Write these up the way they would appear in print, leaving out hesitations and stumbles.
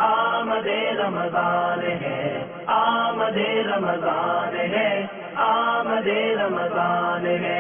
آمد رمضان ہے، آمد رمضان ہے، آمد رمضان ہے،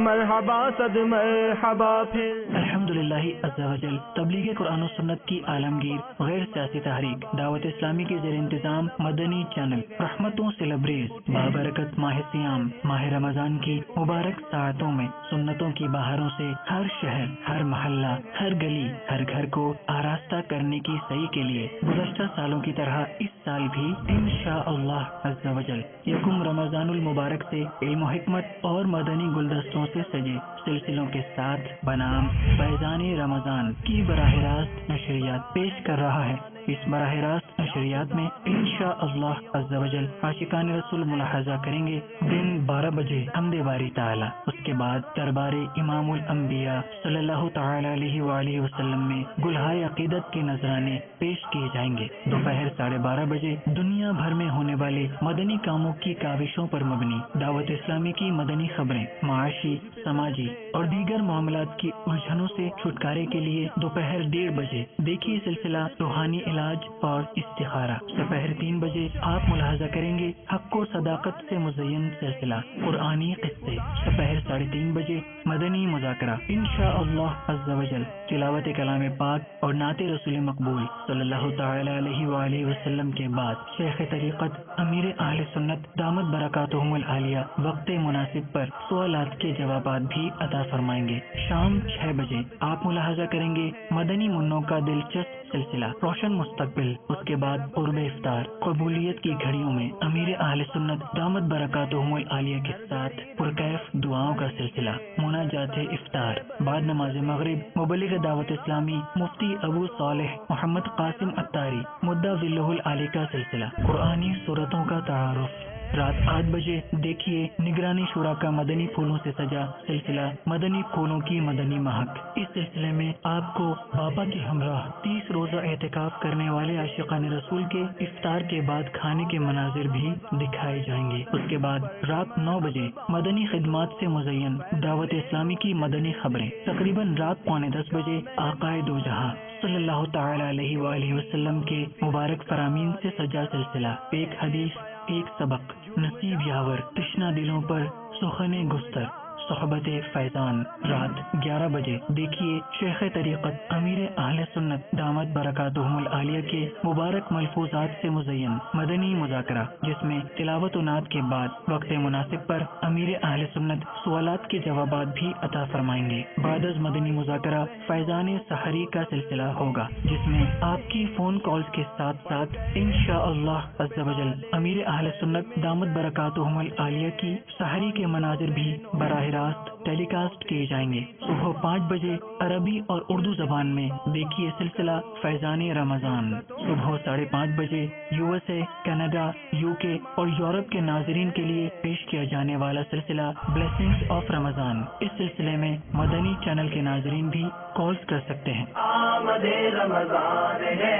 مرحبا صد مرحبا پھر۔ الحمدللہ عز و جل تبلیغ قرآن و سنت کی عالمگیر غیر سیاسی تحریک دعوت اسلامی کے زیر انتظام مدنی چینل رحمتوں سے لبریز بابرکت ماہ سیام ماہ رمضان کی مبارک ساعتوں میں سنتوں کی بہاروں سے ہر شہر، ہر محلہ، ہر گلی، ہر گھر کو آراستہ کرنے کی صحیح کے لیے گزشتہ سالوں کی طرح اس سال بھی انشاءاللہ عز و جل یکم رمضان المبارک سے علم و حکمت اور مدنی گلدستوں سے سجے سلسلوں کے ساتھ بنام فیضان رمضان کی براہ راست نشریات پیش کر رہا ہے۔ اس براہ راست نشریات میں انشاءاللہ عز و جل عاشقان رسول ملاحظہ کریں گے دن 12 بجے حمد باری تعالی، اس کے بعد دربار امام الانبیاء صلی اللہ تعالی علیہ وآلہ وسلم میں گلہائے عقیدت کے نذرانے پیش کیے جائیں گے۔ دوپہر 12:30 بجے دنیا بھر میں ہونے والے مدنی کاموں کی کاوشوں پر مبنی دعوت اسلامی کی مدنی خبریں، معاشی، سماجی اور دیگر معاملات کی الجھنوں سے چھٹکارے کے لیے دوپہر 1:30 بجے دیکھیے سلسلہ روحانی علاج اور استخارہ۔ دوپہر 3 بجے آپ ملاحظہ کریں گے حق و صداقت سے مزین سلسلہ قرآنی قصے۔ دوپہر 3:30 بجے مدنی مذاکرہ انشاءاللہ عز و جل تلاوت کلام پاک اور نعت رسول مقبول صلی اللہ تعالی علیہ وآلہ وسلم کے بعد شیخ طریقت امیر اہل سنت دامت برکاتہم العالیہ وقت مناسب پر سوالات کے جوابات بھی عطا فرمائیں گے۔ شام 6 بجے آپ ملاحظہ کریں گے مدنی منوں کا دلچسپ سلسلہ روشن مستقبل۔ اس کے بعد قرب افطار قبولیت کی گھڑیوں میں امیر اہل سنت دامت برکاتہم العالیہ کے ساتھ پرکیف دعاؤں کا سلسلہ مناجات افطار۔ بعد نماز مغرب مبلغ دعوت اسلامی مفتی ابو صالح محمد قاسم اتاری مدہ ذلہ العالی کا سلسلہ قرآنی سورتوں کا تعارف۔ رات 8 بجے دیکھیے نگرانی شورا کا مدنی پھولوں سے سجا سلسلہ مدنی پھولوں کی مدنی مہک۔ اس سلسلے میں آپ کو بابا کے ہمراہ 30 روزہ اعتکاف کرنے والے عاشقان رسول کے افطار کے بعد کھانے کے مناظر بھی دکھائے جائیں گے۔ اس کے بعد رات 9 بجے مدنی خدمات سے مزین دعوت اسلامی کی مدنی خبریں۔ تقریباً رات 9:45 بجے آقائے دو جہاں صلی اللہ تعالی علیہ وآلہ وسلم کے مبارک فرامین سے سجا سلسلہ ایک حدیث ایک سبق نصیب یاور تشنا دلوں پر سخن گستر صحبت فیضان۔ رات 11 بجے دیکھیے شیخ طریقت امیر اہل سنت دامت برکاتہم العالیہ کے مبارک ملفوظات سے مزین مدنی مذاکرہ، جس میں تلاوت و نعت کے بعد وقت مناسب پر امیر اہل سنت سوالات کے جوابات بھی عطا فرمائیں گے۔ بعد از مدنی مذاکرہ فیضان سحری کا سلسلہ ہوگا، جس میں آپ کی فون کالز کے ساتھ ساتھ انشاءاللہ عز و جل امیر اہل سنت دامت برکاتہم العالیہ کی سحری کے مناظر بھی براہ راست ٹیلی کاسٹ کیے جائیں گے۔ صبح 5 بجے عربی اور اردو زبان میں دیکھیے سلسلہ فیضان رمضان۔ صبح 5:30 بجے USA، کینیڈا، UK اور یورپ کے ناظرین کے لیے پیش کیا جانے والا سلسلہ بلیسنگز آف رمضان۔ اس سلسلے میں مدنی چینل کے ناظرین بھی کالز کر سکتے ہیں۔ آمد رمضان ہے،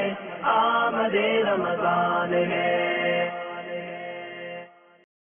آمد رمضان ہے۔